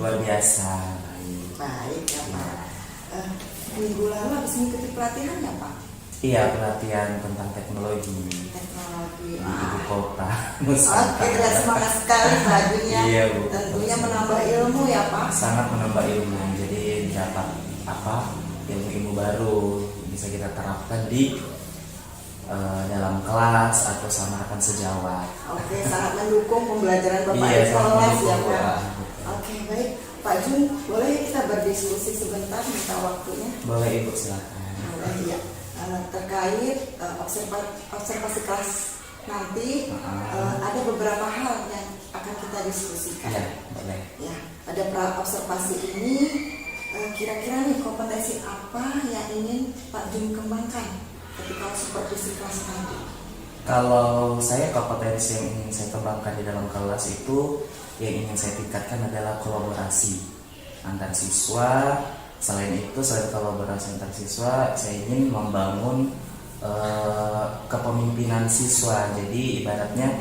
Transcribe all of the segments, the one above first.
Luar biasa. Baik. Baik ya Pak. Ya. Minggu lalu habis mengikuti pelatihan ya Pak? Iya, pelatihan tentang teknologi Teknologi. di ibu kota Oke, Nusantara. semangat sekali bajunya. Iya, Bu. Tentunya menambah ilmu ya Pak. Sangat menambah ilmu, jadi dapat ilmu-ilmu baru bisa kita terapkan di dalam kelas atau sama rekan sejawat. Oke, sangat mendukung pembelajaran Bapak Iya, di sangat kelas ya mendukung, Pak. Pak. Oke, baik. Pak Jun, boleh kita berdiskusi sebentar minta waktunya? Boleh Ibu, silakan. Boleh ya. Terkait observasi kelas nanti ada beberapa hal yang akan kita diskusikan. Iya, boleh. Ya, pada observasi ini kira-kira nih kompetensi apa yang ingin Pak Jun kembangkan ketika supervisi kelas nanti? Kalau saya kompetensi yang ingin saya kembangkan di dalam kelas itu yang ingin saya tingkatkan adalah kolaborasi antar siswa. Selain itu, selain kolaborasi antar siswa, saya ingin membangun kepemimpinan siswa. Jadi ibaratnya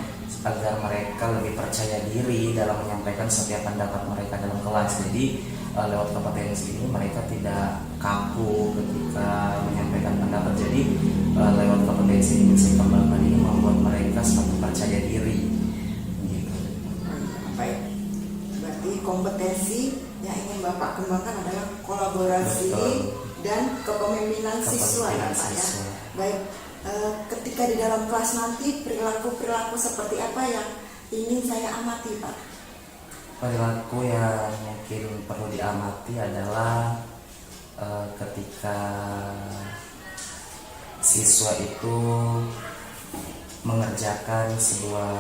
agar mereka lebih percaya diri dalam menyampaikan setiap pendapat mereka dalam kelas. Jadi lewat kompetensi ini mereka tidak kaku ketika menyampaikan pendapat. Jadi lewat kompetensi ini saya kembangkan ini membuat mereka semakin percaya diri. Gitu. Baik. Berarti kompetensi yang ingin Bapak kembangkan adalah kolaborasi. Betul. Dan kepemimpinan siswa ya Pak ya. Baik. Ketika di dalam kelas nanti perilaku seperti apa yang ingin saya amati Pak? Perilaku yang mungkin perlu diamati adalah ketika siswa itu mengerjakan sebuah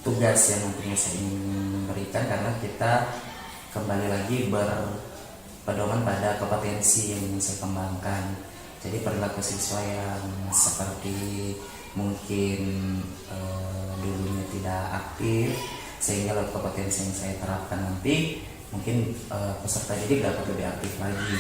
tugas yang nantinya saya ingin berikan, karena kita kembali lagi berpedoman pada kompetensi yang ingin saya kembangkan. Jadi perilaku siswa yang seperti mungkin dulunya tidak aktif, sehingga lewat kompetensi yang saya terapkan nanti mungkin peserta didik dapat lebih aktif lagi.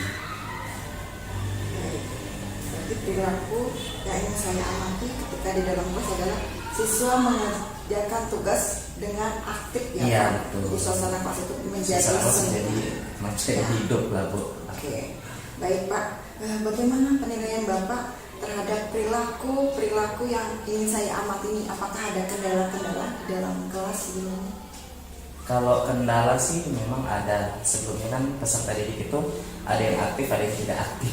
Jadi perilaku yang ingin saya amati ketika di dalam kelas adalah siswa mengerjakan tugas dengan aktif ya Iya, Pak. betul. Jadi suasana kelas itu menjadi menjadi hidup lah Bu. Oke, baik Pak. Bagaimana penilaian Bapak terhadap perilaku yang ingin saya amati ini? Apakah ada kendala-kendala di dalam kelas ini? Kalau kendala sih memang ada. Sebelumnya kan peserta didik itu ada yang aktif, ada yang tidak aktif.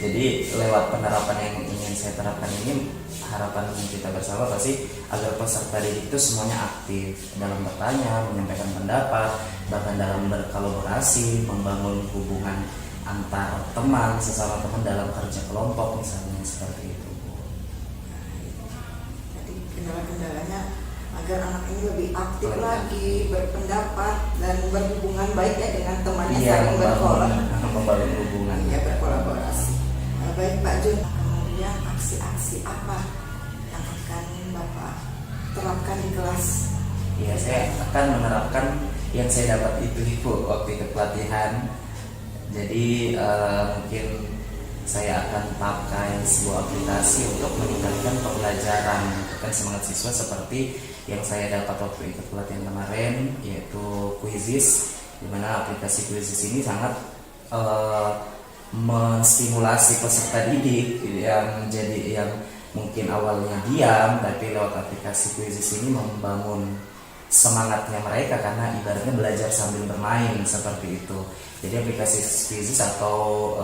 Jadi lewat penerapan yang ingin saya terapkan ini, harapan kita bersama pasti agar peserta didik itu semuanya aktif dalam bertanya, menyampaikan pendapat, bahkan dalam berkolaborasi, membangun hubungan antar teman, sesama teman dalam kerja kelompok misalnya, seperti itu. Jadi kendala-kendalanya agar anak ini lebih aktif lagi, berpendapat dan berhubungan baik ya dengan temannya, saling membangun hubungan. Ya, berkolaborasi. Baik Pak Jun, kemudian aksi-aksi apa yang akan Bapak terapkan di kelas? Ya, saya akan menerapkan yang saya dapat itu Ibu waktu ikut pelatihan. Jadi mungkin saya akan pakai sebuah aplikasi untuk meningkatkan pembelajaran, meningkatkan semangat siswa seperti yang saya dapat waktu ikut pelatihan kemarin, yaitu Quizizz, di mana aplikasi Quizizz ini sangat menstimulasi peserta didik yang mungkin awalnya diam, tapi lewat aplikasi Quizizz ini membangun semangatnya mereka, karena ibaratnya belajar sambil bermain seperti itu. Jadi aplikasi Quizizz atau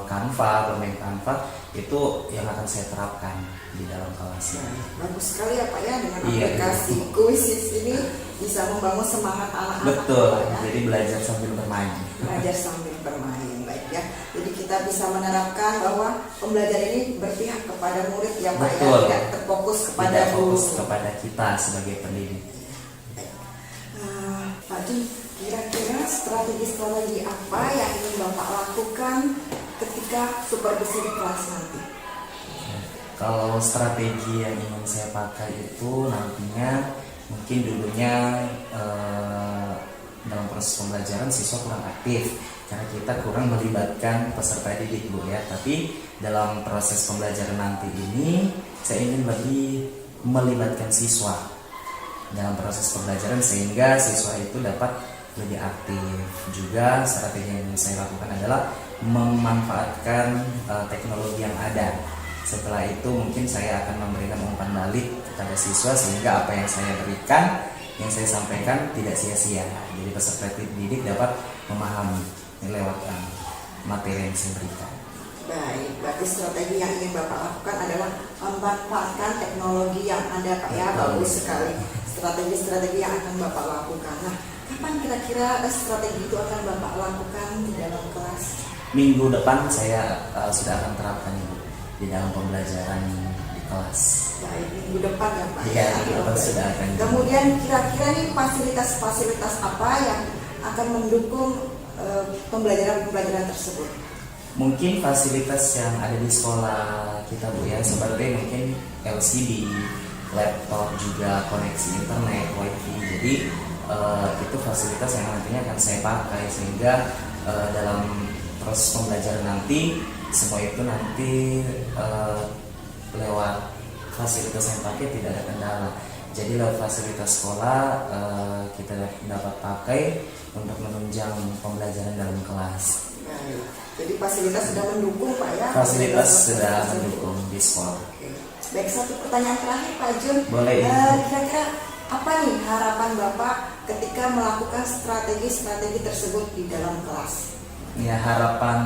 Canva, bermain Canva itu yang akan saya terapkan di dalam kelas. Bagus sekali ya Pak ya, dengan Iya, aplikasi Quizizz ini bisa membangun semangat anak-anak. Betul, ya? jadi belajar sambil bermain. Belajar sambil bermain, baik ya. Jadi kita bisa menerapkan bahwa pembelajaran ini berpihak kepada murid ya Pak. Betul. Ya, tidak terfokus kepada Tidak guru. fokus kepada kita sebagai pendidik. Pak Jun, kira-kira strategi apa yang ingin Bapak lakukan ketika supervisi di kelas nanti? Kalau strategi yang ingin saya pakai itu nantinya mungkin dulunya dalam proses pembelajaran siswa kurang aktif karena kita kurang melibatkan peserta didik Bu ya. Tapi dalam proses pembelajaran nanti ini saya ingin lebih melibatkan siswa dalam proses pembelajaran sehingga siswa itu dapat lebih aktif. Juga strategi yang saya lakukan adalah memanfaatkan teknologi yang ada. Setelah itu mungkin saya akan memberikan umpan balik kepada siswa sehingga apa yang saya berikan, yang saya sampaikan tidak sia-sia. Jadi peserta didik dapat memahami lewat materi yang saya berikan. Baik, berarti strategi yang ingin Bapak lakukan adalah memanfaatkan teknologi yang ada, Pak ya. Bagus sekali strategi-strategi yang akan Bapak lakukan. Nah, kapan kira-kira strategi itu akan Bapak lakukan di dalam kelas? Minggu depan saya sudah akan terapkan Ibu di dalam pembelajaran di kelas. Baik, minggu depan ya Pak. Iya, minggu depan sudah akan. Kemudian kira-kira nih fasilitas-fasilitas apa yang akan mendukung pembelajaran tersebut? Mungkin fasilitas yang ada di sekolah kita Bu ya, seperti mungkin LCD, laptop, juga koneksi internet, wifi. Jadi itu fasilitas yang nantinya akan saya pakai sehingga dalam proses pembelajaran nanti semua itu nanti lewat fasilitas yang pakai tidak ada kendala. Jadi lewat fasilitas sekolah kita dapat pakai untuk menunjang pembelajaran dalam kelas. Baik. Jadi fasilitas sudah mendukung Pak ya? Fasilitas sudah mendukung di sekolah. Oke. Baik, satu pertanyaan terakhir Pak Jun. Boleh. Kira-kira apa nih harapan Bapak ketika melakukan strategi-strategi tersebut di dalam kelas? Ya, harapan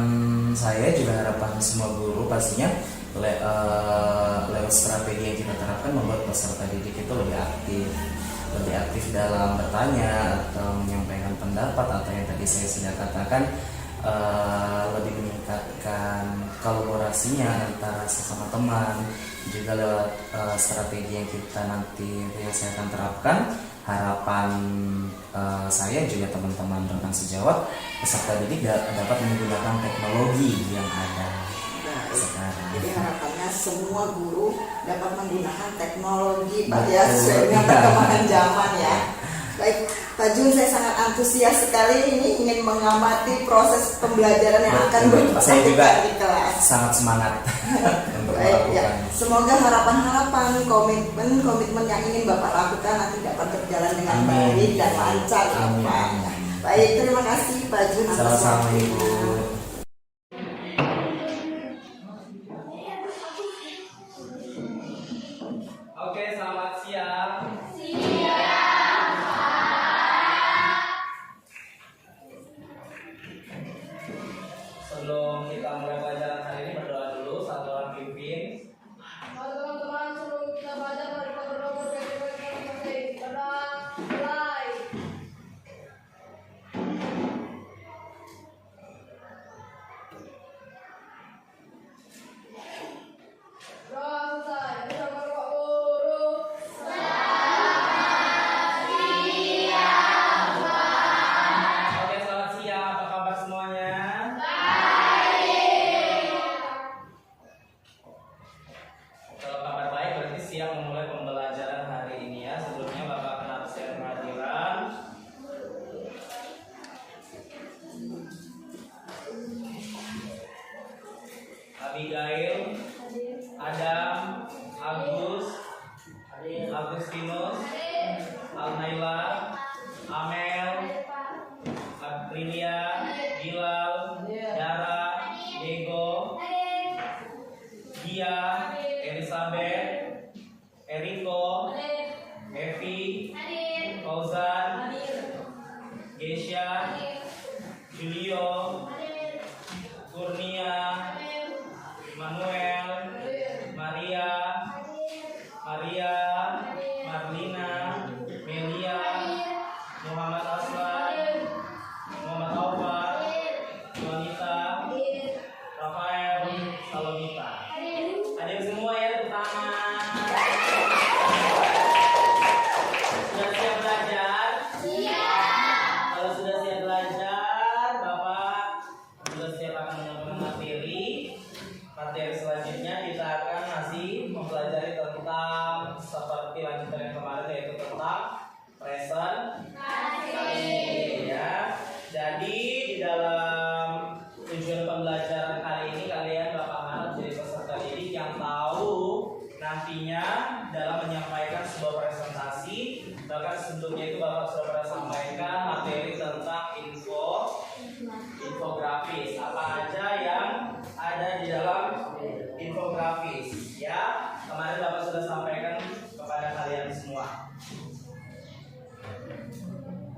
saya juga harapan semua guru pastinya lewat strategi yang kita terapkan membuat peserta didik itu lebih aktif dalam bertanya atau menyampaikan pendapat, atau yang tadi saya sudah katakan lebih meningkatkan kolaborasinya antara sesama teman. Juga lewat strategi yang kita nanti yang saya akan terapkan, harapan saya juga teman-teman rekan sejawat peserta didik dapat menggunakan teknologi yang ada sekarang. Jadi harapannya semua guru dapat menggunakan teknologi Pak ya, sesuai dengan perkembangan zaman ya. Baik, Pak Jun, saya sangat antusias sekali ini ingin mengamati proses pembelajaran yang akan saya juga di kelas. Sangat semangat untuk Baik, ya. melakukan. Semoga harapan-harapan, komitmen yang ingin Bapak lakukan nanti dapat berjalan dengan Amin. baik dan lancar ya, Amin. Pak. Baik, terima kasih Pak Jun atas Sama-sama waktunya. Ibu. Oke, selamat siang. Sebelum kita mulai pelajaran hari ini, berdoa dulu. Satu orang pimpin. Teman-teman, sebelum kita belajar, mari kita berdoa berbagi masing-masing. Berdoa, mulai. Doa selesai. Bersama Pak Guru. Oke, selamat siang. Apa kabar semuanya? Kalau kabar baik berarti siap memulai pembelajaran hari ini ya. Sebelumnya Bapak akan absen kehadiran. Abigail, Adam, Agus, Agustinus, Alnaila, Amel, Aprilia, Bilal, Dara, Diego, Dia, Elizabeth, Eriko, Evi, Fauzan, Gesha, Julio, Kurnia, Manuel, Maria, Marlina, Melia, Muhammad Aslan, Muhammad Aufar, Wanita, Rafael, Salomita. Hadir semua ya, tepuk tangan. Sudah siap belajar? Kalau sudah siap belajar, Bapak sudah siap akan menyampaikan materi. Materi selanjutnya kita akan masih mempelajari tentang seperti lanjutan yang kemarin, yaitu tentang present ya. Jadi di dalam tujuan pembelajaran kali ini kalian Bapak harap jadi peserta didik yang tahu nantinya dalam menyampaikan sebuah presentasi. Bahkan sebelumnya itu Bapak sudah pernah sampaikan materi tentang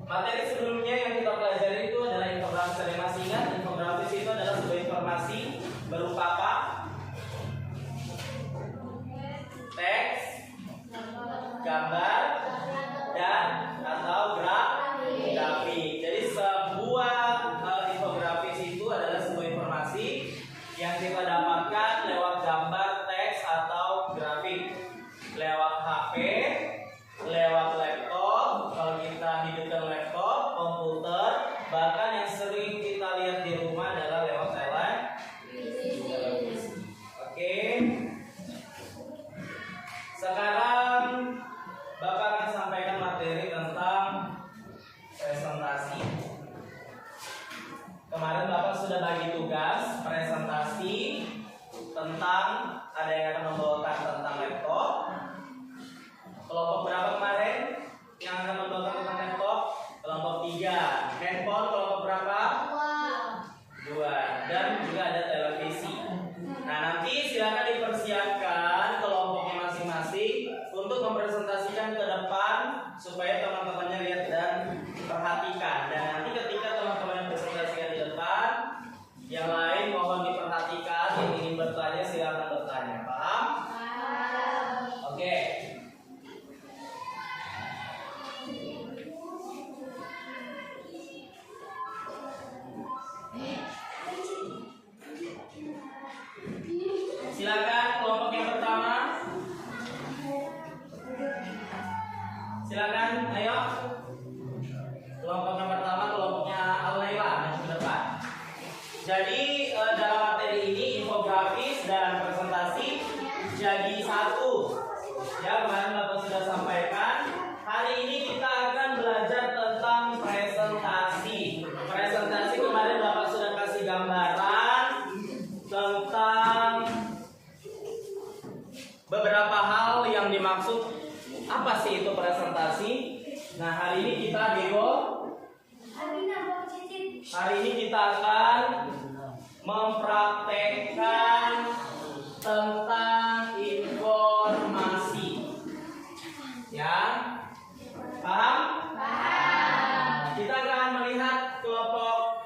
Materi sebelumnya yang kita pelajari itu adalah infografis. Ada yang masih ingat? Infografis itu adalah sebuah informasi berupa apa? Teks, gambar, dan atau grafik. Jadi sebuah infografis itu adalah sebuah informasi yang kita dapatkan lewat gambar, teks, atau grafik, lewat HP, lewat laptop. Kalau kita hidupkan laptop, komputer, bahkan yang sering kita lihat di rumah adalah lewat televisi. Oke. Sekarang Bapak akan sampaikan materi tentang presentasi. Kemarin Bapak sudah bagi tugas presentasi tentang, ada yang akan membawakan tentang laptop. Kelompok berapa kemarin yang akan membawakan tentang laptop? Kelompok 3. Handphone kelompok berapa? 2. Dan juga ada televisi. Nah, nanti silakan dipersiapkan kelompoknya masing-masing untuk mempresentasikan ke depan supaya teman-temannya lihat dan perhatikan. Dan nanti ketika teman-teman presentasikan di depan, yang lain mohon diperhatikan. Yang ingin bertanya silakan bertanya. Paham? Oke. Silakan kelompok yang pertama. Silakan, ayo. Kelompok yang pertama kelompoknya Al-Laila maju ke depan. Jadi dalam materi ini infografis dan presentasi jadi satu. Ya, kemarin Bapak sudah sampaikan. Hari ini kita akan belajar tentang presentasi. Presentasi kemarin Bapak sudah kasih gambaran tentang beberapa hal yang dimaksud. Apa sih itu presentasi? Nah, hari ini kita akan mempraktekkan tentang informasi. Ya, paham? Kita akan melihat kelompok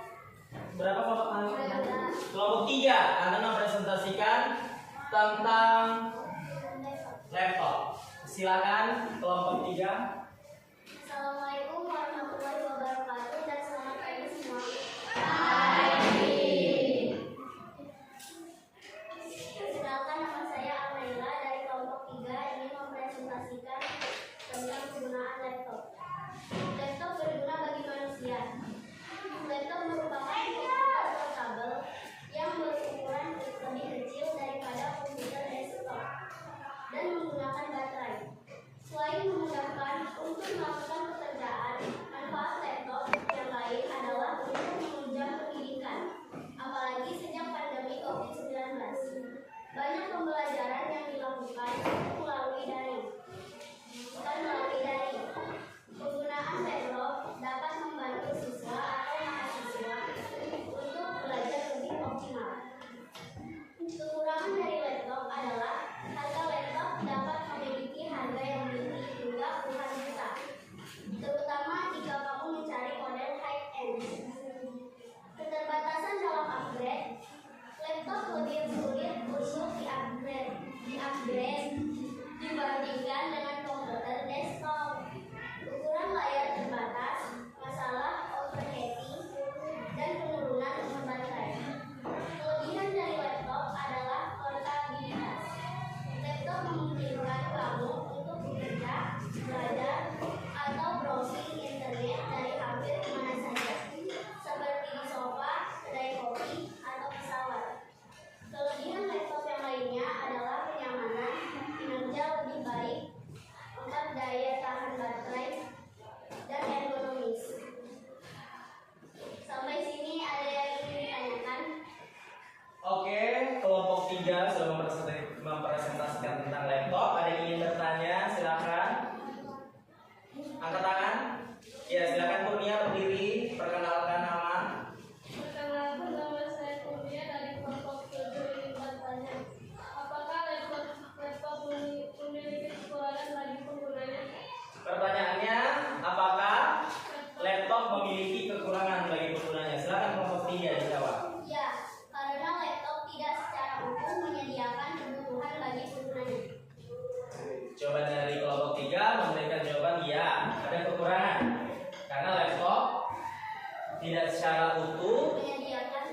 berapa kelompok? Kelompok 3 akan mempresentasikan tentang laptop. Silakan kelompok 3. Assalamualaikum warahmatullahi wabarakatuh dan selamat pagi semua. Perkenalkan, nama saya Al-Laila dari kelompok 3 ingin mempresentasikan tentang penggunaan laptop. Laptop berguna bagi manusia. Laptop merupakan komputer portabel yang berukuran lebih kecil daripada komputer desktop dan menggunakan baterai. Selain memudahkan untuk melakukan pekerjaan, manfaat laptop yang lain adalah untuk menunjang pendidikan, apalagi sejak pandemi COVID-19. Banyak pembelajaran yang dilakukan melalui daring. Penggunaan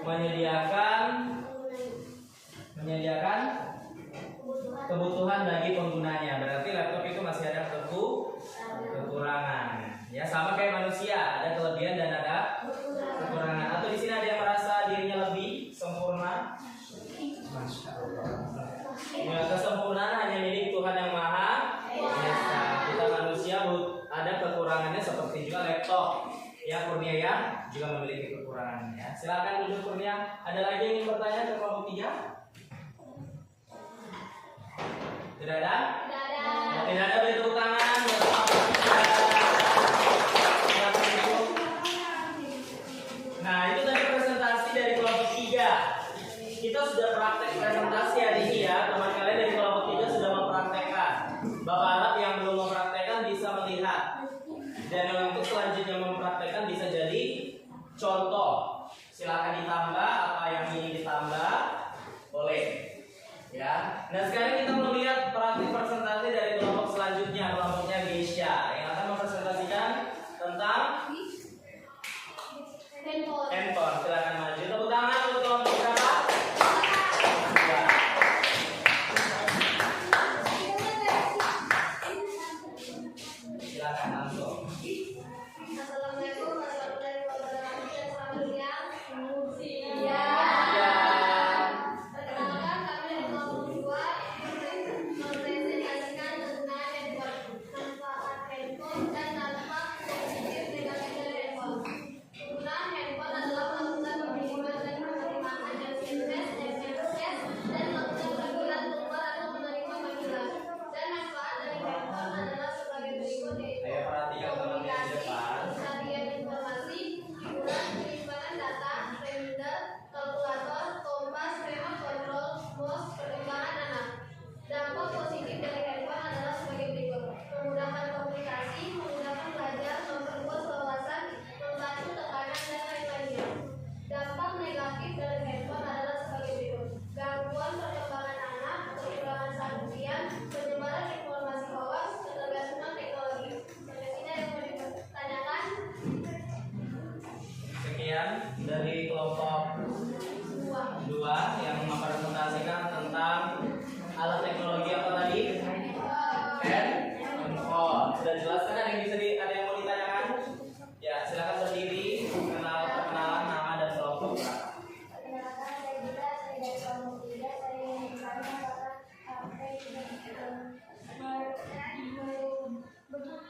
menyediakan kebutuhan bagi penggunanya. Berarti laptop itu masih ada kekurangan. Ya, sama kayak manusia, ada kelebihan dan ada kekurangan. Atau di sini ada yang merasa dirinya lebih sempurna? Masya Allah. Ya, kesempurnaan hanya milik Tuhan yang Maha Esa. Kita manusia ada kekurangannya seperti juga laptop. Ya, Kurnia ya juga memiliki kekurangannya. Silakan duduk Kurnia. Ada lagi yang ingin bertanya ke kelompok 3? Tidak ada? Tidak ada, beri tepuk tangan. Nah, itu tadi presentasi dari kelompok 3. Kita sudah praktek presentasi hari ini ya. Teman kalian dari kelompok 3 sudah mempraktekkan. Bapak harap yang belum mempraktekkan bisa melihat. Dan yang untuk selanjutnya mempraktekkan bisa jadi contoh. Silakan ditambah apa yang ingin ditambah. Boleh. Ya. Nah, sekarang kita melihat praktik presentasi dari kelompok selanjutnya, kelompoknya Geisha yang akan mempresentasikan tentang handphone. Silakan maju. Tepuk tangan untuk kelompok berapa? Silakan langsung. Assalamualaikum warahmatullahi wabarakatuh. Ya. Perkenalkan, kami dari kelompok 2 mempresentasikan penggunaan handphone, manfaat handphone dan dampak positif negatif dari handphone. Penggunaan handphone adalah melakukan pengiriman dan penerimaan SMS, dan melakukan panggilan keluar atau menerima panggilan. Dan manfaat dari handphone adalah sebagai berikut, yaitu Ayo perhatikan teman di depan. pencarian informasi, hiburan, penyimpanan data, reminder, kalkulator, kompas, remote control, mouse, perkembangan anak. Dampak positif dari handphone adalah sebagai berikut: memudahkan komunikasi, memudahkan belajar, memperluas wawasan, membantu tekanan dan lain-lainnya. Dampak negatif dari handphone adalah sebagai berikut: gangguan perkembangan anak, kekurangan perhatian, penyebaran informasi hoax, ketergantungan teknologi. Sampai sini ada yang mau ditanyakan? Sekian dari kelompok 2 yang mempresentasikan tentang alat teknologi apa tadi? Handphone. Sudah jelas kan? Ada yang mau ditanyakan? Ya, silakan berdiri, perkenalan nama dan kelompok berapa. Perkenalkan, saya Gita, saya dari kelompok 3. Saya ingin bertanya apakah HP Merubah.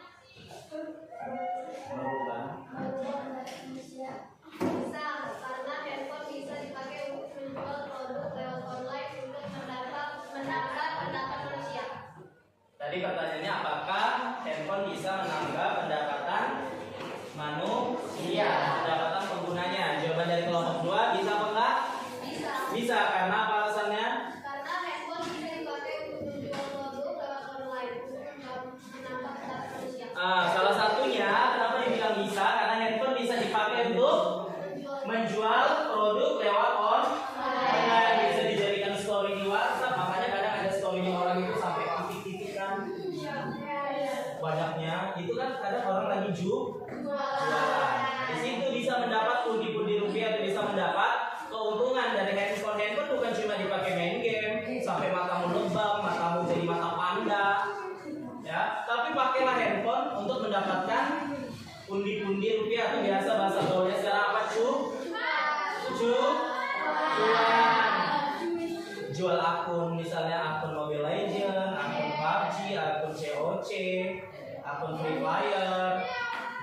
merubah manusia? Bisa, karena handphone bisa dipakai untuk menjual produk lewat online untuk mendapat pendapat manusia. Tadi pertanyaannya apakah handphone bisa menambah pendapatan manusia, pendapatan penggunanya? Jawaban dari kelompok 2 bisa apa enggak? Bisa, Bisa, karena apa alasannya? karena handphone bisa dipakai untuk menjual produk lewat online untuk menambah pendapat manusia. Salah satunya kenapa dibilang bisa? Karena handphone bisa dipakai untuk menjual produk lewat online, bisa dijadikan story di WhatsApp. Makanya kadang ada story orang itu sampai titik-titik kan banyaknya. Itu kan kadang orang lagi jualan. Di situ bisa mendapat pundi-pundi rupiah atau bisa mendapat keuntungan dari handphone. Handphone bukan cuma dipakai main game sampai matamu lebam, matamu jadi mata panda. Ya, tapi pakailah handphone untuk mendapatkan pundi-pundi rupiah atau biasa bahasa gaulnya sekarang apa? Jual akun, misalnya akun Mobile Legends, akun PUBG, akun COC, akun Free Fire,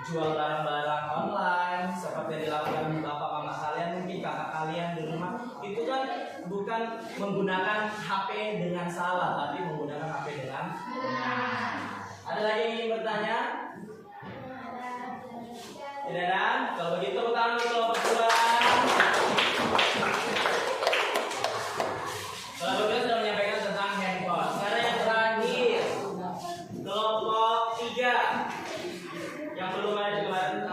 jual barang-barang online seperti yang dilakukan bapak mama kalian, mungkin kakak kalian di rumah. Itu kan bukan menggunakan HP dengan salah, tapi menggunakan HP dengan benar. Ada lagi yang ingin bertanya? Tidak ada? Kalau begitu utama kelompok 2. Kelompok 2 sudah menyampaikan tentang handphone. Sekarang yang terakhir, kelompok 3 yang belum maju kemarin,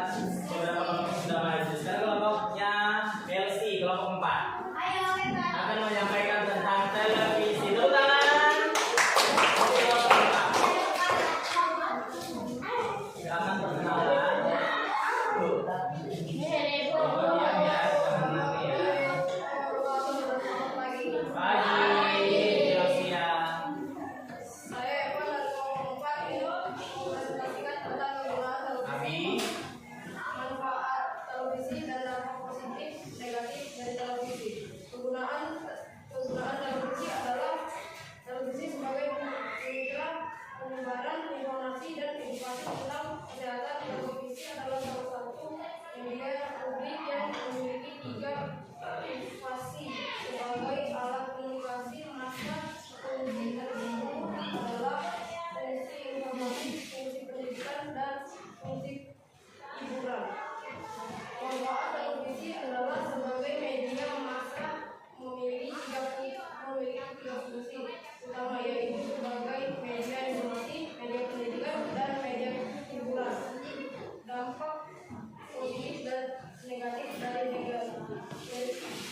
beberapa kelompok sudah maju. Sekarang kelompoknya LC, kelompok 4 akan menyampaikan tentang televisi. Tepuk tangan. Kelompok 4. Silakan perkenalan. Tuh. Oh, diam ya, jangan lari ya. informasi dan edukasi tentang kesehatan. Televisi adalah salah satu media publik yang memiliki 3 fungsi sebagai alat komunikasi massa. Fungsi tersebut adalah fungsi informasi, fungsi pendidikan, dan fungsi hiburan. Manfaat televisi adalah sebagai media massa memiliki tiga fungsi utama, yaitu sebagai media informasi, media pendidikan, dan media hiburan. Dampak positif dan negatif dari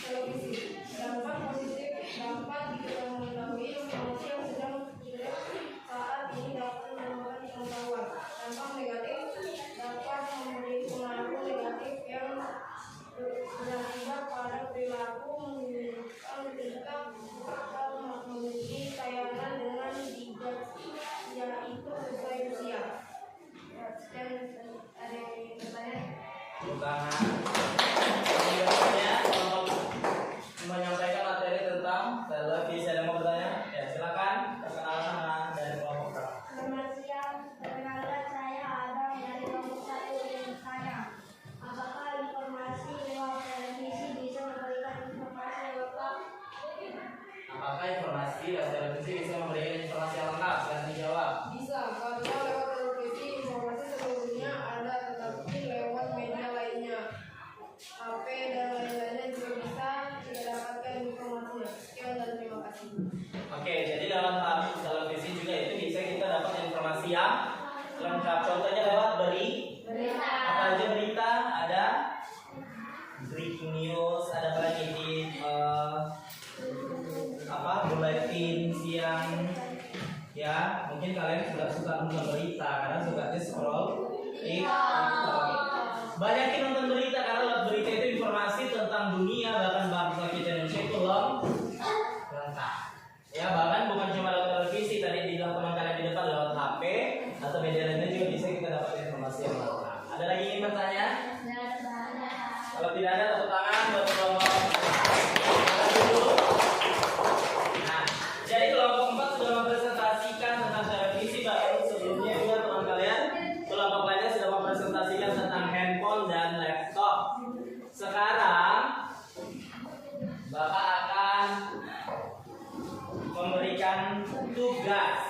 televisi. Dampak positif dapat mengetahui informasi yang sedang viral saat ini dapat menambah pengetahuan. Dampak negatif dapat memberi pengaruh negatif yang berakibat pada perilaku, menunjukkan tingkah atau memiliki tayangan dengan yaitu sesuai usia. Dan ada yang ingin bertanya? Bukan. Biasanya untuk menyampaikan materi tentang televisi, ada yang mau bertanya? Ya silakan. Perkenalkan dari kelompok berapa? Selamat siang, perkenalkan saya Adam dari kelompok 1 ingin bertanya. Apakah informasi lewat televisi bisa memberikan informasi yang lengkap? Apakah informasi lewat televisi bisa memberikan informasi yang lengkap? Silahkan dijawab. Bisa, karena lewat televisi informasi seluruhnya ada, tetapi lewat media lainnya, HP dan lain-lainnya juga bisa kita dapatkan informasinya. Sekian dan terima kasih. Oke, jadi lewat televisi juga itu bisa kita dapat informasi yang lengkap. Contohnya lewat berita. Apa aja berita? Ada breaking news, ada apa lagi di buletin siang. Ya, mungkin kalian juga suka nonton berita karena suka scroll TikTok. Banyakin nonton berita karena lewat berita itu informasi tentang dunia bahkan bangsa kita Indonesia itu lengkap. Ya, bahkan bukan cuma lewat televisi, tadi bilang teman kalian di depan lewat HP atau media lainnya juga bisa kita dapat informasi yang lengkap. Ada lagi yang ingin bertanya? Kalau tidak ada, tepuk tangan buat kelompok. Nah, jadi kelompok 4 sudah mempresentasikan tentang televisi, bahkan sebelumnya juga teman kalian kelompok lainnya sudah mempresentasikan tentang handphone dan laptop. Sekarang Bapak akan memberikan tugas.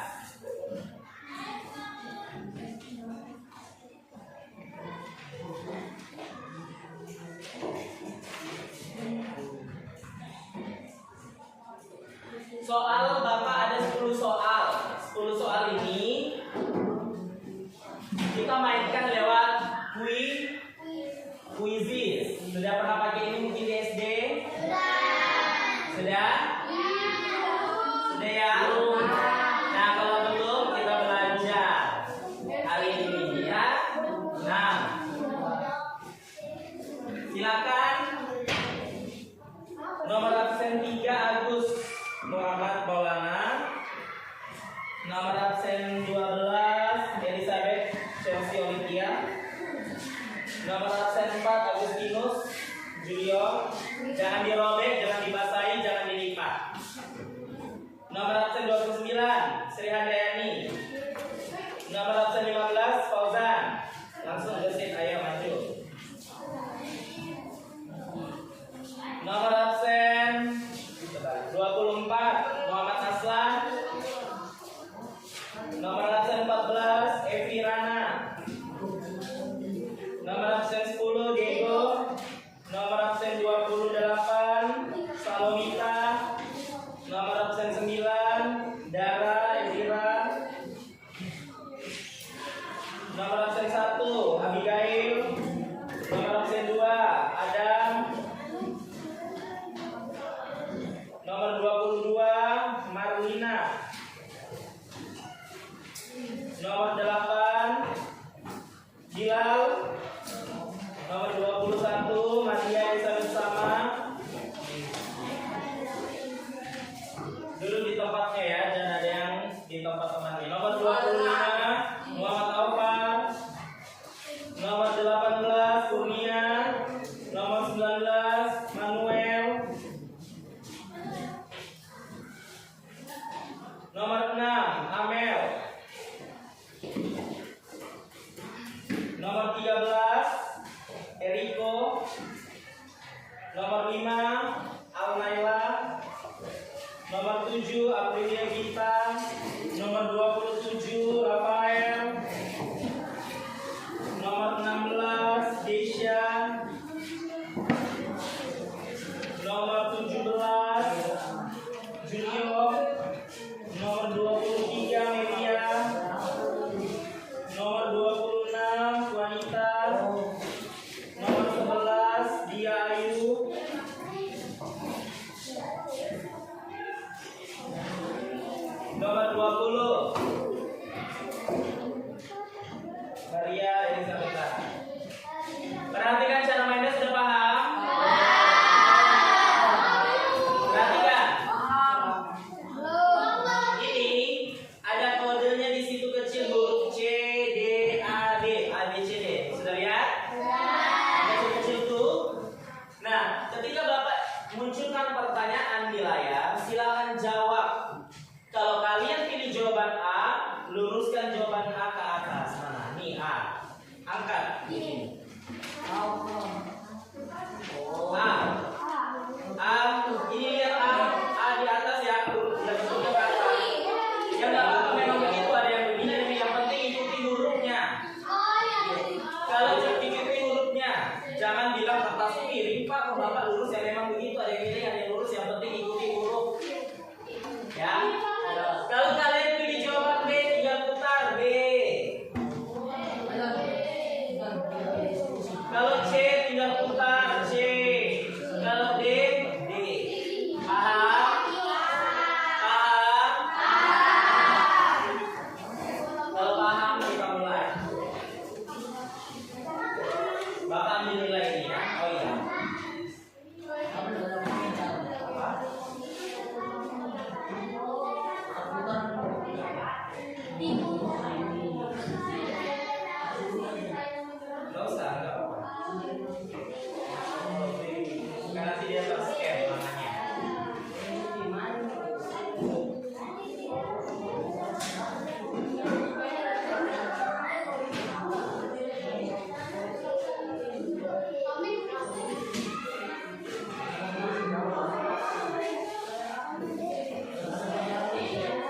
Soal Bapak ada 10 soal. 10 soal ini kita mainkan lewat quizzes. Sudah pernah pakai ini mungkin di SD? Sudah? Sudah ya? Nah, kalau belum kita belajar hari ini ya. Nah, silakan. Nomor absen 3 Agus Muhammad Maulana. Nomor absen 12 Elizabeth Chelsea Olivia. Nomor absen 4 Agustinus Julio. Jangan dirobek, jangan dibasahi, jangan dilipat. Nomor absen 29 Sri Handayani. Nomor absen 15 Fauzan. Langsung gesit, ayo maju. Nomor absen 24 Muhammad Aslan. Nomor absen 14 Evi Rana. Nomor absen 10 Diego. Nomor absen 28 Salomita. Nomor absen 9 Dara Ezira. Nomor absen 1 Abigail. Nomor absen 2 Adam. Nomor 22 Marlina. Nomor 8 Bilal. Nomor 21 Maria Elizabeth Sama. Dulu di tempatnya ya, dan ada yang di tempat temannya. Nomor 25 Muhammad Alfa. Nomor 18 Kurnia. Nomor 13 Eriko. Nomor 5 Alnaila. Nomor 7 Aprilia Gita. Nomor 27 Rafael. Nomor 16 Desya. Nomor 17 Junior. Nomor 23 Melia. Nomor 26 Wanita. Nomor 11 Dia Ayu. Nomor 20 Maria Elizabeth. Perhatikan cara mainnya, sudah paham? Perhatikan. Ini ada kodenya di situ kecil, huruf C, D, A, D, A, B, C, D. Sudah lihat? Kecil-kecil tuh. Nah, ketika Bapak munculkan pertanyaan di layar, silakan jawab. Kalau kalian pilih jawaban A, luruskan jawaban A ke atas. Mana? Nih A. Angkat. Ini. A. Ini lihat A. A di atas ya. Luruskan ke atas. Ya nggak apa-apa, memang begitu. Ada yang begini, yang penting ikuti hurufnya. Kalau ikuti hurufnya, jangan bilang kertas miring Pak, kok Bapak lurus. Ya memang begitu. Ada yang miring, ada yang lurus. Yang penting ikuti huruf. Ya. Kalau kalian pilih jawaban B, tinggal putar B. Kalau C, tinggal putar C. Kalau D, D. Paham? Paham? Kalau paham, kita mulai. Bapak ambil nilai ini ya. Oh iya. Nggak usah, nggak apa-apa. Karena nanti dia ter-scan warnanya.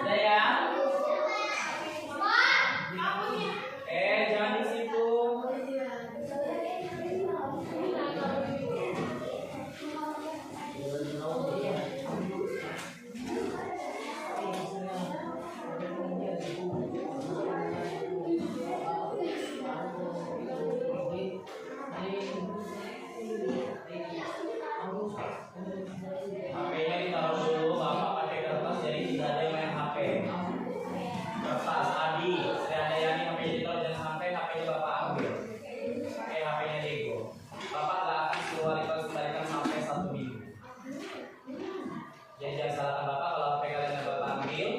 Udah ya? Jangan di situ. HP-nya ditaruh dulu, Bapak pakai kertas jadi tidak ada yang main HP. Kertas Adi, Sri Handayani HP-nya ditaruh, jangan sampai HP-nya Bapak ambil. Pakai HP-nya Lego. Bapak nggak akan kembalikan sampai 1 minggu. Jadi jangan salahkan Bapak kalau HP kalian yang Bapak ambil,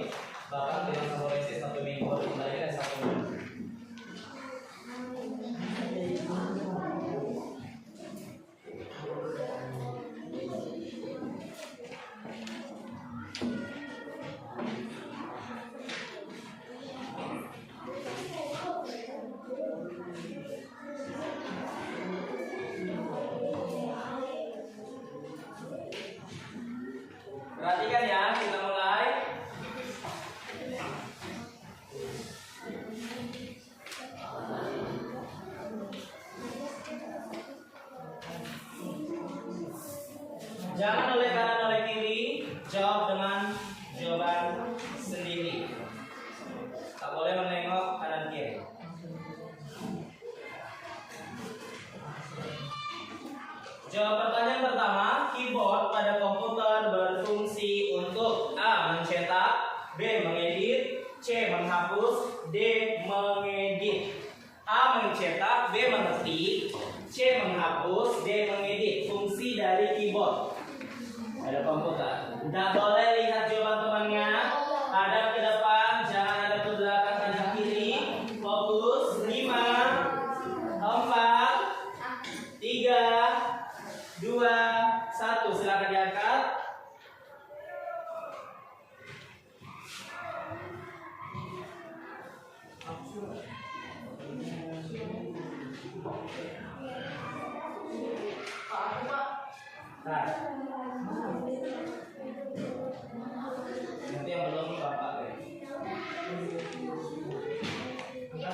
Bapak bilang sama polisi 1 minggu baru kembalikan 1 minggu. Perhatikan ya, kita mulai. Jangan oleh kanan oleh kiri, jawab dengan jawaban sendiri. Tak boleh menengok kanan kiri. Jawab pertanyaan pertama, keyboard pada komputer berfungsi untuk A. Mencetak, B. Mengedit, C. Menghapus, D. Mengedit. A. Mencetak, B. Mengetik, C. Menghapus, D. Mengedit. Fungsi dari keyboard pada komputer. Tidak boleh lihat jawaban temannya. Hadap ke depan, jangan ada ke belakang kanan kiri. Fokus. 5, 4, 3, 2, 1. Silakan diangkat. Nah, nanti yang belum bapak deh. Sudah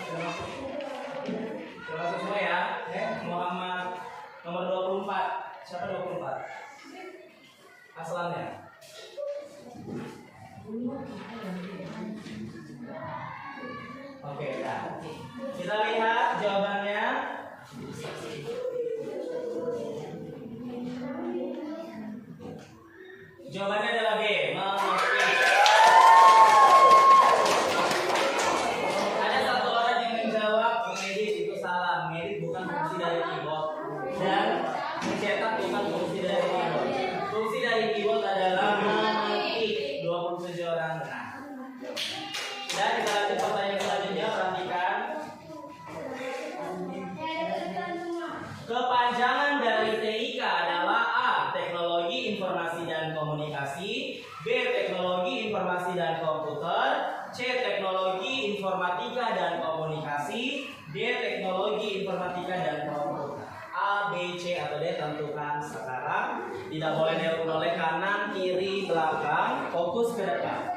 masuk semua ya. Muhammad nomor 24. Siapa 24? Aslannya. Oke, nah. Kita lihat jawabannya. Jawabannya adalah B. Ada satu orang yang menjawab mengedit itu salah. Mengedit bukan fungsi dari keyboard dan mencetak bukan fungsi dari keyboard. Fungsi dari keyboard adalah mengetik. 27 orang benar. Dan kita lanjut pertanyaan selanjutnya. Perhatikan. Kepanjangan dari TIK adalah A. Teknologi Informasi dan Komunikasi, B. Teknologi Informasi dan Komputer, C. Teknologi Informatika dan Komunikasi, D. Teknologi Informatika dan Komputer. A, B, C, atau D tentukan sekarang. Tidak boleh dilakukan oleh kanan, kiri, belakang. Fokus ke depan.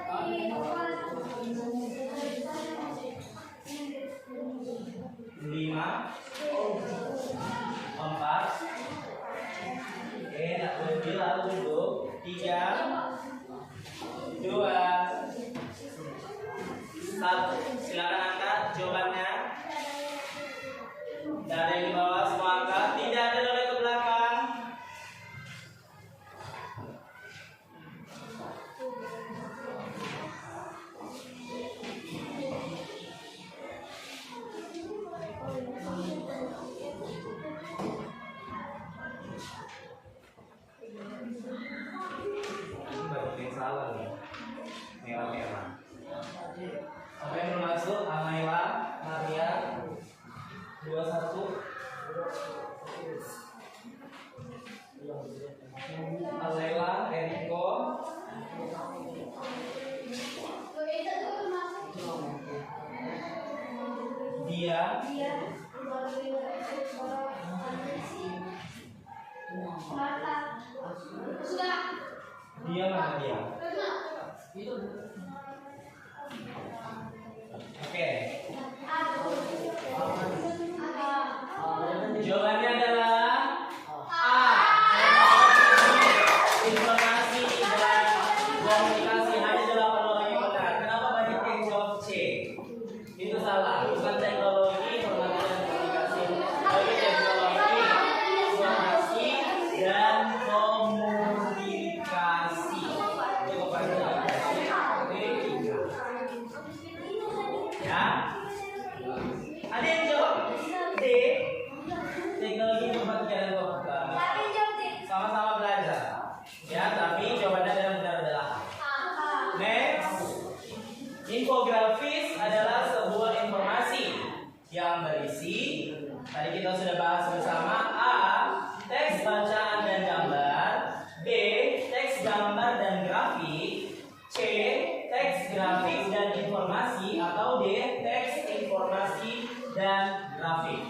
5 4 tak boleh bilang dulu. 3 2 1. Silakan angkat jawabannya. Dari yang di bawah semua angkat. Tidak ada oleh ke belakang. Banyak yang salah nih. Merah-merah. Oke, belum masuk. Amaila, Maria, 21. Alaila, Enrico, dia, dia mana dia? Oke. Jawabannya adalah A. Informasi dan komunikasi. Hanya 8 orang yang benar. Kenapa banyak yang jawab C? Itu salah. Bukan teknologi, informasi dan komunikasi. Tapi teknologi, informasi dan komunikasi. Itu kepanjangan. Ya. Ada yang jawab D. Teknologi informatika dan komputer. Sama-sama belajar. Ya, tapi jawabannya yang benar adalah A. Next. Infografis adalah sebuah informasi yang berisi, tadi kita sudah bahas bersama, A. Teks bacaan dan gambar, B. Teks gambar dan grafik, C. Teks grafik dan informasi, atau D. Teks informasi dan grafik.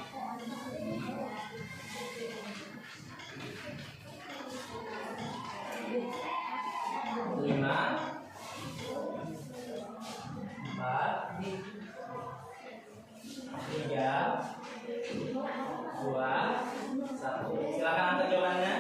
Lima, 4, 3, 2, 1. Silakan angkat jawabannya.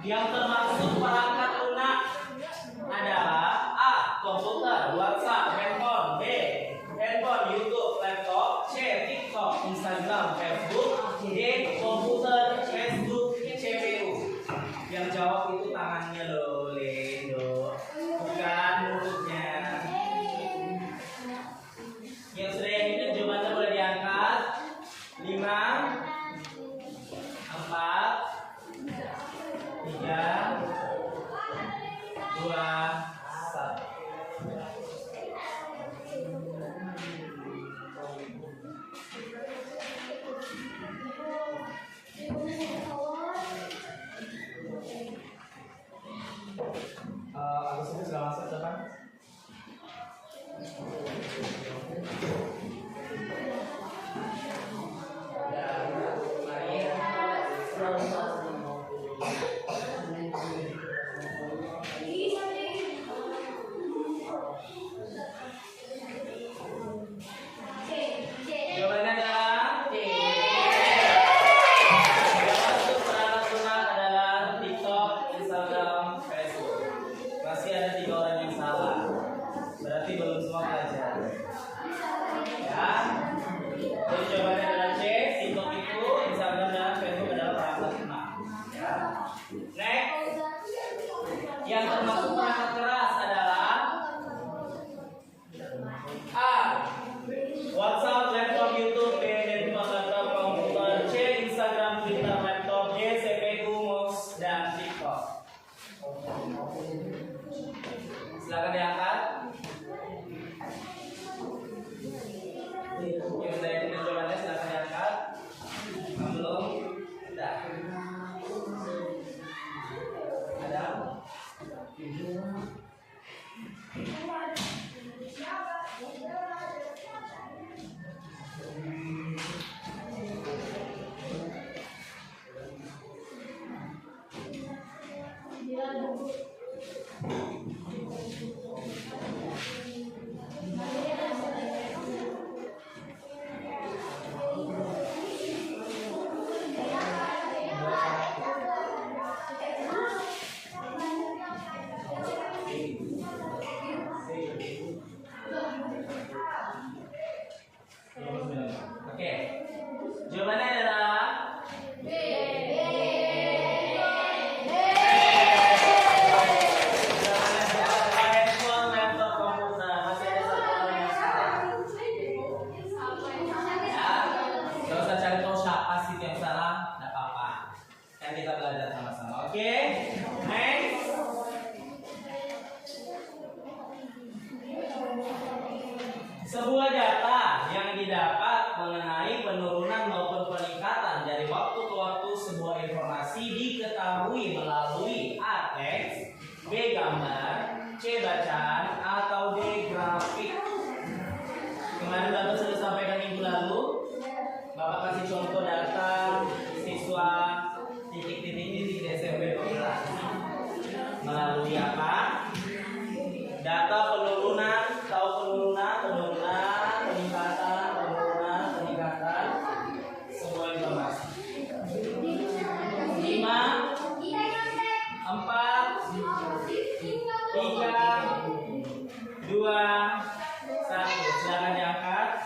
Yang termasuk perangkat lunak adalah A. Komputer, WhatsApp, handphone. B. Handphone, YouTube, laptop. C. TikTok, Instagram, Facebook. D. Komputer, Facebook, CPU. Yang jawab itu tangannya loh, Lendo. Bukan mulutnya. Yang sudah yakin jawabannya boleh diangkat. 5, 4, 3, 2, 1. Agus itu sudah masuk depan. Jawabannya adalah D. Yang masuk perangkat lunak adalah TikTok, Instagram, Facebook. Masih ada 3 orang yang salah. Berarti belum semua pelajar. Ya. Jadi jawabannya adalah C. TikTok itu, Instagram dan Facebook adalah perangkat lunak. Ya. Next. Yang termasuk perangkat keras adalah A. WhatsApp, laptop, YouTube, B. Handphone, laptop, komputer. C. Instagram, Twitter, laptop. D. CPU, mouse, dan TikTok. Silakan diangkat. Yang saya ingin jawabannya silakan diangkat. Belum? Tidak. Ada? Oke. Jawabannya adalah handphone, laptop, komputer. Masih ada 1 orang yang salah. Ya. Gak usah cari tahu siapa sih yang salah, tidak apa-apa. Kan kita belajar sama-sama. Oke. Next. Sebuah data yang didapat mengenai penurunan maupun peningkatan dari waktu ke waktu sebuah informasi diketahui melalui A. Teks, B. Gambar, C. Bacaan, atau D. Grafik. Kemarin Bapak sudah sampaikan minggu lalu. Bapak kasih contoh data siswa titik-titik-titik di SMP 12 melalui apa? Data penurunan, tahu penurunan, peningkatan, semua informasi. 5, 4, 3, 2, 1. Silakan diangkat.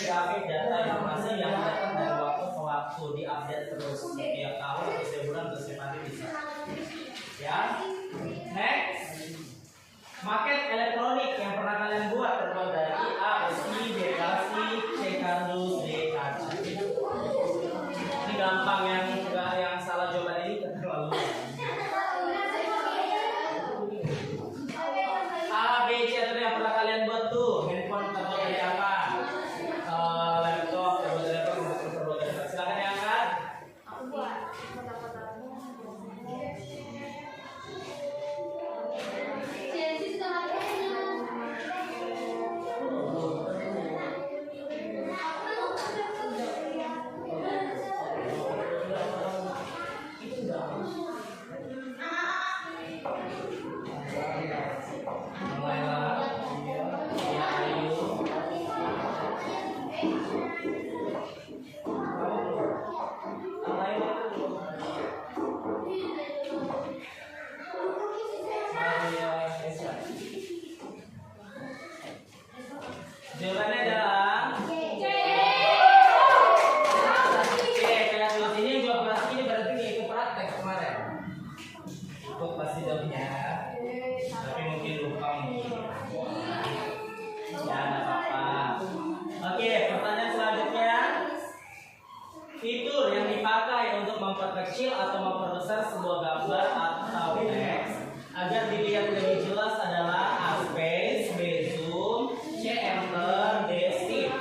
grafik data informasi yang datang dari waktu ke waktu, diupdate terus setiap tahun atau setiap bulan atau setiap hari bisa. Ya. Next. Market elektronik yang pernah kalian buat terbuat dari A, besi, B, besi, C, kardus, D, kaca. Ini gampang, yang salah jawaban ini terlalu. A, B, C itu yang pernah kalian buat tuh. Handphone terbuat dari apa? Laptop terbuat dari apa? Komputer terbuat dari apa? Silakan diangkat. Mulailah. Ya, ayo. Jawabannya adalah C. Kayak dua sini yang jawab plastik ini berarti itu praktek kemarin. Ikut pasti jawabnya, tapi mungkin lupa mungkin. Ya, nggak apa-apa. Oke, pertanyaan selanjutnya. Fitur yang dipakai untuk memperkecil atau memperbesar sebuah gambar atau teks agar dilihat lebih jelas adalah A space, B zoom, C enter, D shift.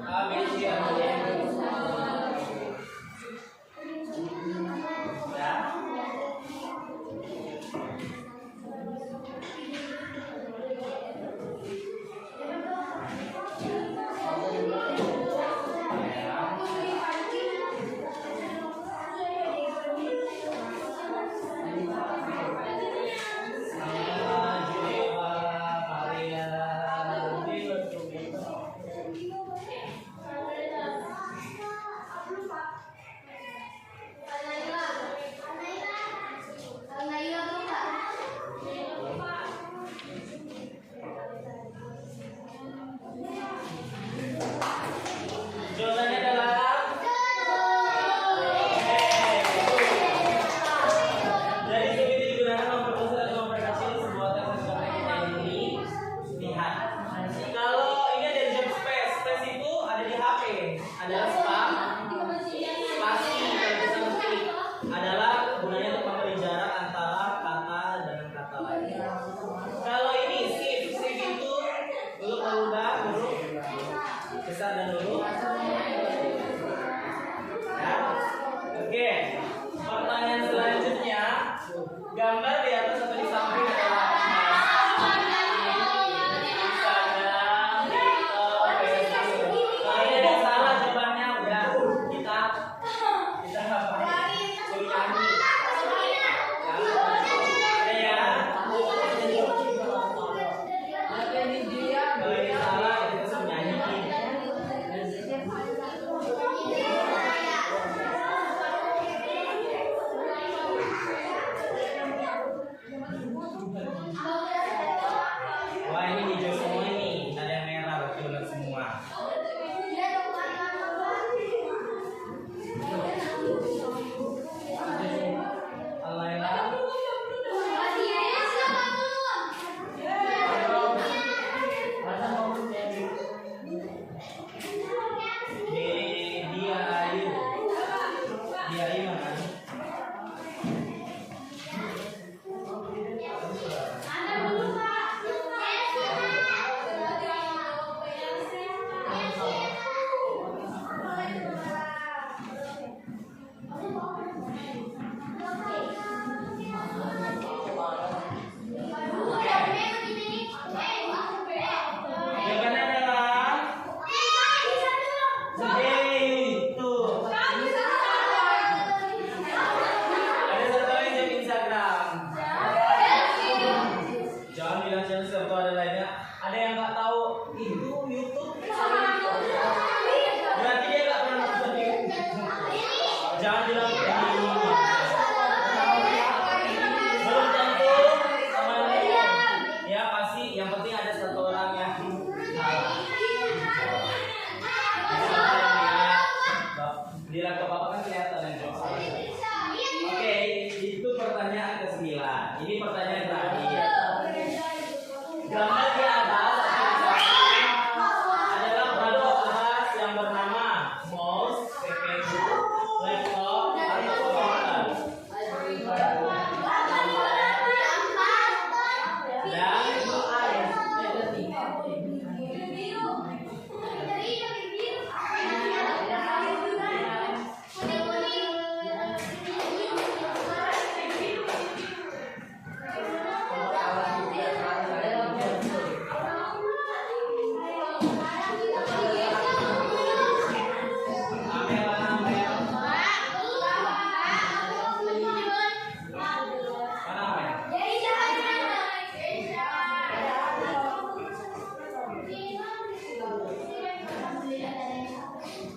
A, B, C, atau D. Ya. Ya. Gambar di atas adalah produk alas yang bernama mouse, CPU, laptop, atau komputer.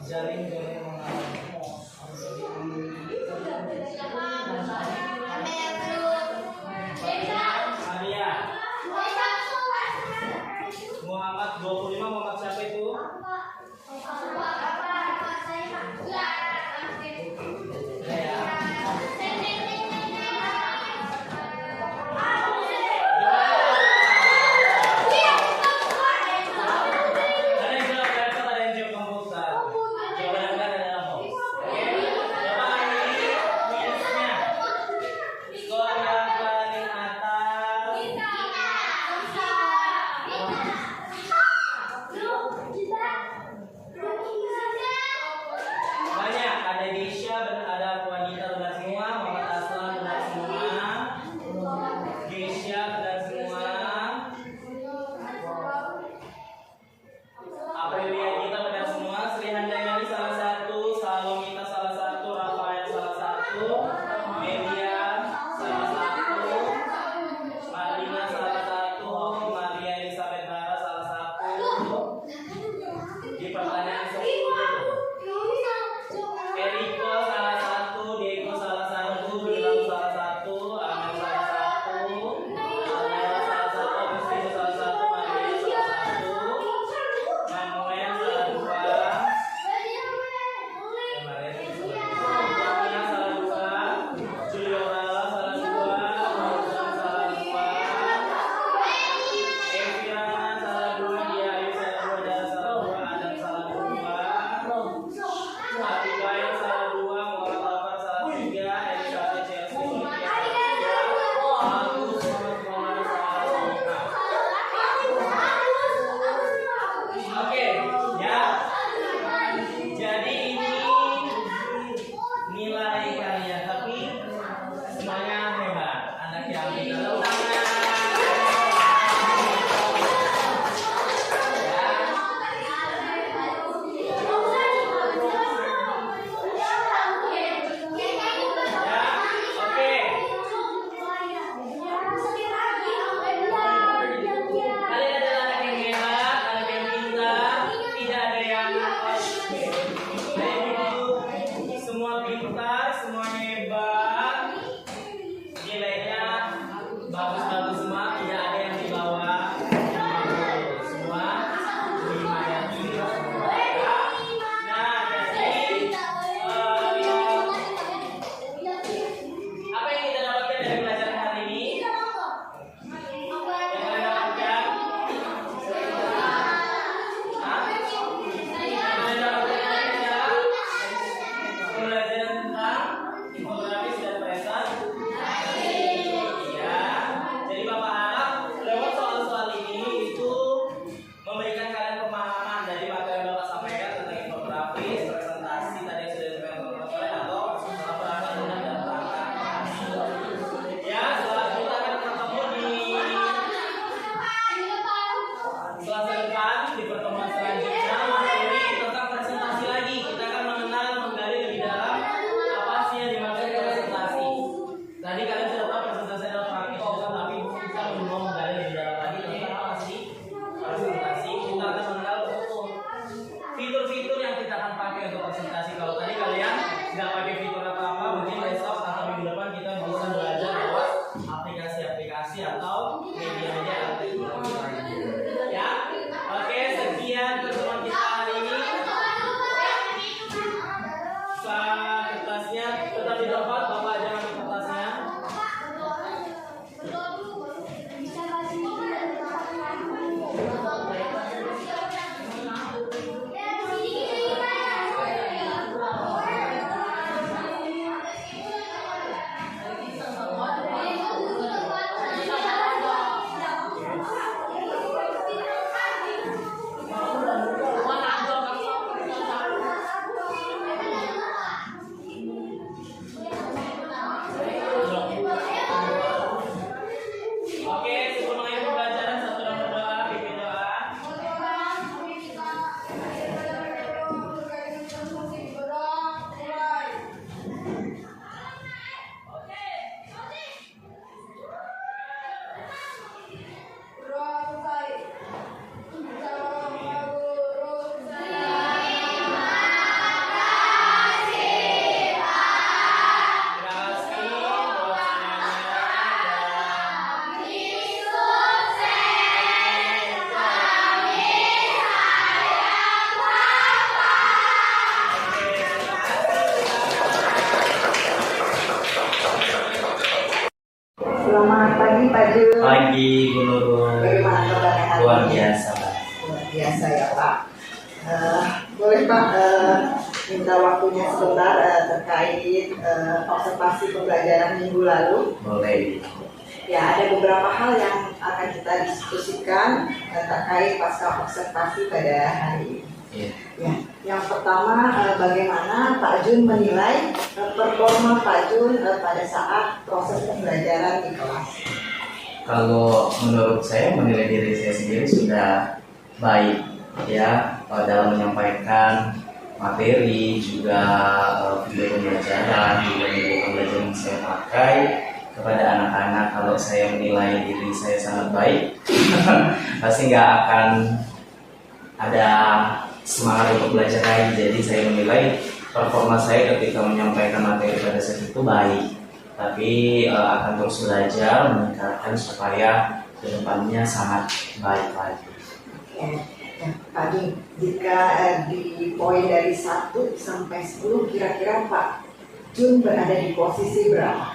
Jaring-jaring Maria. Muhammad 25, Muhammad siapa itu? Ada yang jawab laptop, ada yang jawab komputer. Jawaban yang benar adalah pagi, Bu Nurul. Bagaimana kabarnya hari Luar ini? biasa, Pak. Luar biasa ya Pak. Boleh Pak minta waktunya sebentar terkait observasi pembelajaran minggu lalu. Boleh. Ya, ada beberapa hal yang akan kita diskusikan terkait pasca observasi pada hari ini. Iya. Ya, yang pertama bagaimana Pak Jun menilai performa Pak Jun pada saat proses pembelajaran di kelas. Kalau menurut saya menilai diri saya sendiri sudah baik ya dalam menyampaikan materi juga video pembelajaran juga video pembelajaran yang saya pakai kepada anak-anak. Kalau saya menilai diri saya sangat baik pasti nggak akan ada semangat untuk belajar lagi. Jadi saya menilai performa saya ketika menyampaikan materi pada saat itu baik, tapi akan terus belajar meningkatkan supaya kedepannya sangat baik lagi. Ya, Pak Jun, jika di poin dari 1 sampai 10 kira-kira Pak Jun berada di posisi berapa?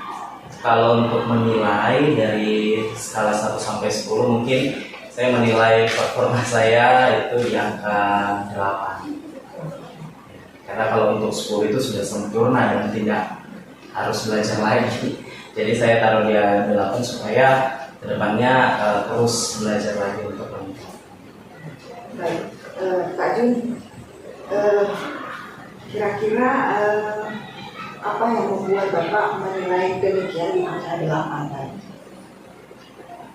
Kalau untuk menilai dari skala 1 sampai 10 mungkin saya menilai performa saya itu di angka 8. Karena kalau untuk 10 itu sudah sempurna dan tidak harus belajar lagi. Jadi saya taruh di 8 supaya kedepannya terus belajar lagi untuk meningkat. Baik, Pak Jun, kira-kira apa yang membuat Bapak menilai demikian di angka 8 tadi?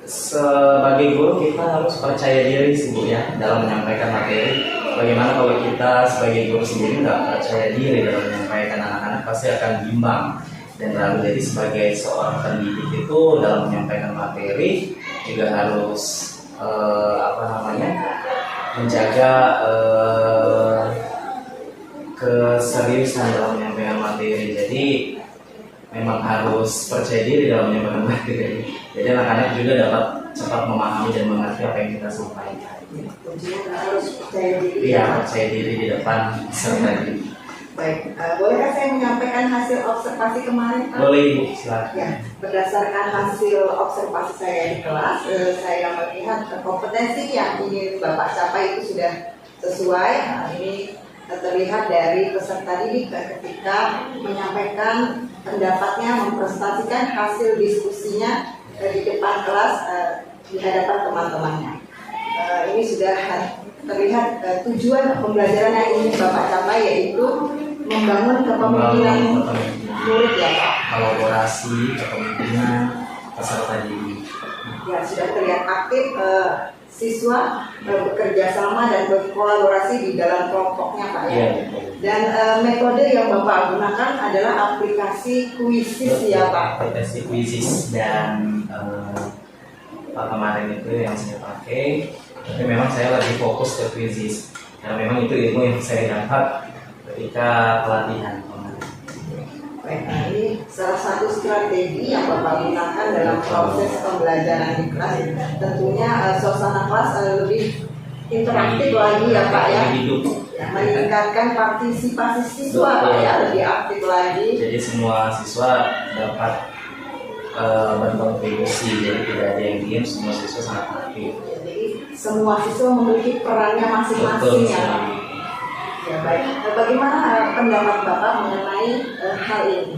Sebagai guru kita harus percaya diri sih Bu ya dalam menyampaikan materi. Bagaimana kalau kita sebagai guru sendiri nggak percaya diri dalam menyampaikan, anak-anak pasti akan bimbang dan ragu. Jadi sebagai seorang pendidik itu dalam menyampaikan materi juga harus menjaga keseriusan dalam menyampaikan materi. Jadi memang harus percaya diri dalam menyampaikan materi. Jadi anak-anak juga dapat cepat memahami dan mengerti apa yang kita sampaikan. Kuncinya harus percaya diri. Iya, percaya diri di depan peserta didik. Baik, bolehkah saya menyampaikan hasil observasi kemarin, Pak? Boleh Ibu, silakan. Ya, berdasarkan hasil observasi saya di kelas, saya melihat kompetensi yang ingin Bapak capai itu sudah sesuai. Nah, ini terlihat dari peserta didik ketika menyampaikan pendapatnya, mempresentasikan hasil diskusinya di depan kelas di hadapan teman-temannya. Ini sudah terlihat tujuan pembelajaran yang ingin Bapak capai, yaitu membangun kepemimpinan murid ya Pak. Kolaborasi, kepemimpinan peserta didik. Ya, sudah terlihat aktif siswa bekerja sama dan berkolaborasi di dalam kelompoknya Pak ya. Iya, betul. Dan metode yang Bapak gunakan adalah aplikasi Quizzes ya Pak. Aplikasi Quizzes dan kemarin itu yang saya pakai. Tapi memang saya lagi fokus ke Quizzes. Karena memang itu ilmu yang saya dapat ketika pelatihan kemarin. Baik, nah ini salah satu strategi yang Bapak gunakan dalam proses pembelajaran di kelas. Tentunya suasana kelas lebih interaktif lagi ya Pak ya. Hidup. Ya, meningkatkan partisipasi siswa Pak ya, lebih aktif lagi. Jadi semua siswa dapat berkontribusi, jadi tidak ada yang diam, semua siswa sangat aktif. Jadi semua siswa memiliki perannya masing-masing ya Pak. Ya baik. Bagaimana pendapat Bapak mengenai hal ini?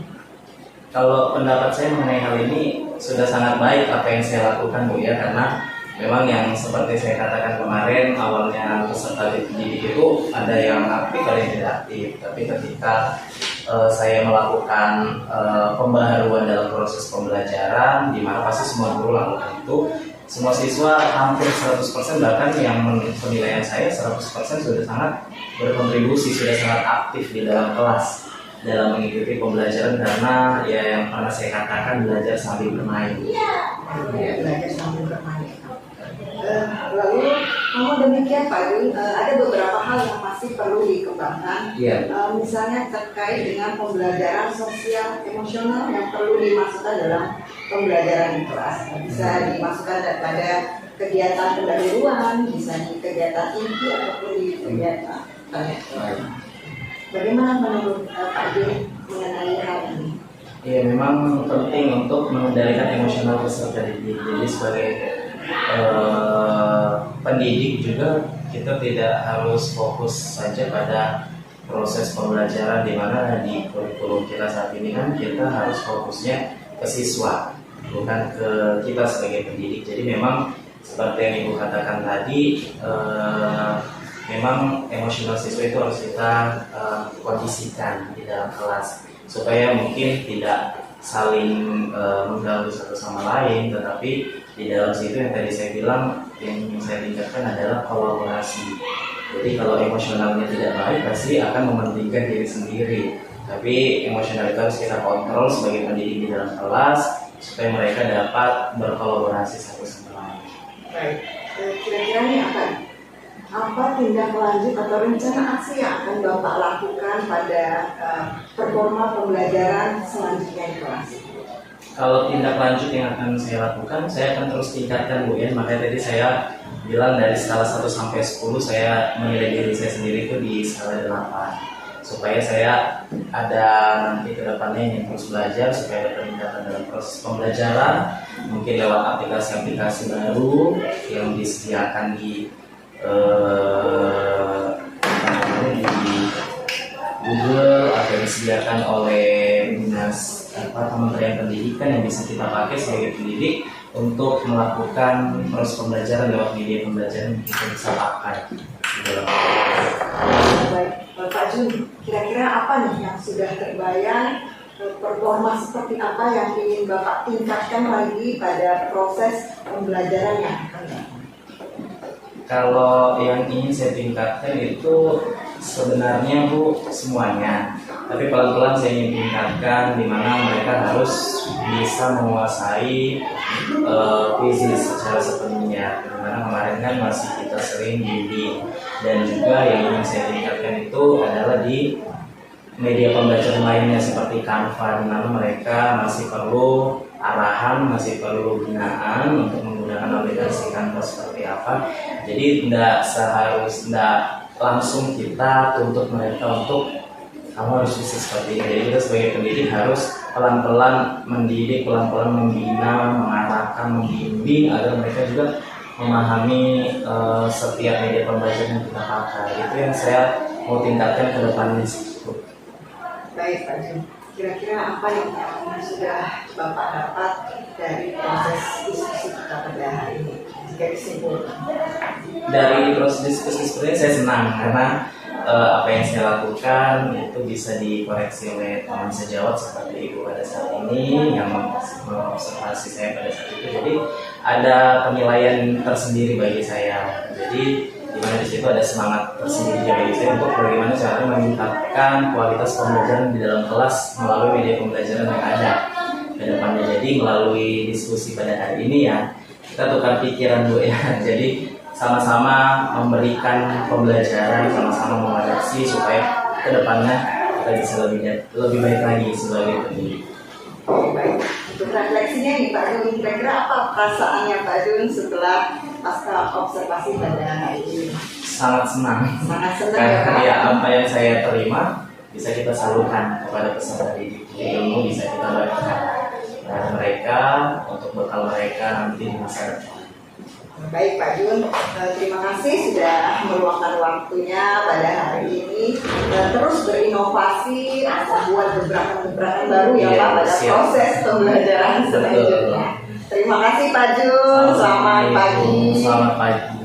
Kalau pendapat saya mengenai hal ini sudah sangat baik apa yang saya lakukan Bu ya, karena memang yang seperti saya katakan kemarin, awalnya peserta didik itu ada yang aktif, ada yang tidak aktif. Tapi ketika saya melakukan pembaharuan dalam proses pembelajaran, di mana pasti semua guru lakukan itu, semua siswa hampir 100%, bahkan yang penilaian saya 100% sudah sangat berkontribusi, sudah sangat aktif di dalam kelas dalam mengikuti pembelajaran, karena ya yang pernah saya katakan, belajar sambil bermain. Ya, belajar sambil bermain. Lalu, namun demikian Pak Jun, ada beberapa hal yang masih perlu dikembangkan. Iya. Misalnya terkait dengan pembelajaran sosial emosional yang perlu dimasukkan dalam pembelajaran di kelas. Bisa dimasukkan pada kegiatan pendahuluan, bisa di kegiatan inti ataupun di kegiatan tanya. Bagaimana menurut Pak Jun mengenai hal ini? Ya memang penting untuk mengendalikan emosional peserta didik. Jadi sebagai pendidik juga kita tidak harus fokus saja pada proses pembelajaran, di mana di kurikulum kita saat ini kan kita harus fokusnya ke siswa, bukan ke kita sebagai pendidik. Jadi memang seperti yang Ibu katakan tadi, memang emosional siswa itu harus kita kondisikan di dalam kelas supaya mungkin tidak saling mengganggu satu sama lain, tetapi di dalam situ yang tadi saya bilang yang ingin saya tingkatkan adalah kolaborasi. Jadi kalau emosionalnya tidak baik pasti akan mementingkan diri sendiri, tapi emosional itu harus kita kontrol sebagai pendidik di dalam kelas supaya mereka dapat berkolaborasi satu sama lain. Baik, kira-kira nih apa tindak lanjut atau rencana aksi yang akan Bapak lakukan pada performa pembelajaran selanjutnya di kelas? Kalau tindak lanjut yang akan saya lakukan, saya akan terus tingkatkan Bu ya. Makanya tadi saya bilang dari skala 1 sampai 10 saya menilai diri saya sendiri itu di skala 8, supaya saya ada nanti ke depannya yang terus belajar supaya ada peningkatan dalam proses pembelajaran, mungkin lewat aplikasi-aplikasi baru yang disediakan di Google atau disediakan oleh dinas Kementerian Pendidikan yang bisa kita pakai sebagai pendidik untuk melakukan proses pembelajaran lewat media pembelajaran yang kita bisa pakai di dalam. Baik, Pak Jun, kira-kira apa nih yang sudah terbayang, performa seperti apa yang ingin Bapak tingkatkan lagi pada proses pembelajaran yang akan datang? Kalau yang ingin saya tingkatkan itu sebenarnya Bu semuanya, tapi pelan-pelan saya ingin tingkatkan di mana mereka harus bisa menguasai bisnis secara sepenuhnya. Dimana kemarin kan masih kita sering bimbing, dan juga yang ingin saya tingkatkan itu adalah di media pembelajaran lainnya seperti Canva, di mana mereka masih perlu arahan, masih perlu binaan untuk menggunakan aplikasi Canva seperti apa. Jadi tidak langsung kita tuntut mereka untuk kamu harus bisa seperti ini. Jadi kita sebagai pendidik harus pelan-pelan mendidik, pelan-pelan membina, mengarahkan, membimbing agar mereka juga memahami setiap media pembelajaran yang kita pakai. Itu yang saya mau tingkatkan ke depannya. Baik Pak Jun, kira-kira apa yang sudah Bapak dapat dari proses diskusi kita pada hari ini? Jika disimpulkan. Dari proses diskusi sepertinya saya senang karena apa yang saya lakukan itu bisa dikoreksi oleh teman sejawat seperti Ibu pada saat ini yang mengobservasi saya pada saat itu. Jadi ada penilaian tersendiri bagi saya. Jadi dimana di situ ada semangat tersendiri bagi saya untuk bagaimana caranya meningkatkan kualitas pembelajaran di dalam kelas melalui media pembelajaran yang ada ke depannya. Jadi melalui diskusi pada hari ini ya kita tukar pikiran Bu ya. Jadi sama-sama memberikan pembelajaran, sama-sama mengoreksi supaya ke depannya kita bisa lebih baik lagi sebagai pendidik. Baik, untuk refleksinya nih Pak Jun, kira-kira apa perasaannya Pak Jun setelah pasca observasi pada hari ini? Sangat senang. Sangat senang ya Pak. Karena ya apa yang saya terima bisa kita salurkan kepada peserta didik. Ilmu bisa kita bagikan kepada mereka untuk bekal mereka nanti di masa depan. Baik Pak Jun, terima kasih sudah meluangkan waktunya pada hari ini. Terus berinovasi, membuat gebrakan-gebrakan baru ya Pak pada proses pembelajaran selanjutnya. Terima kasih Pak Jun, selamat pagi. Selamat pagi.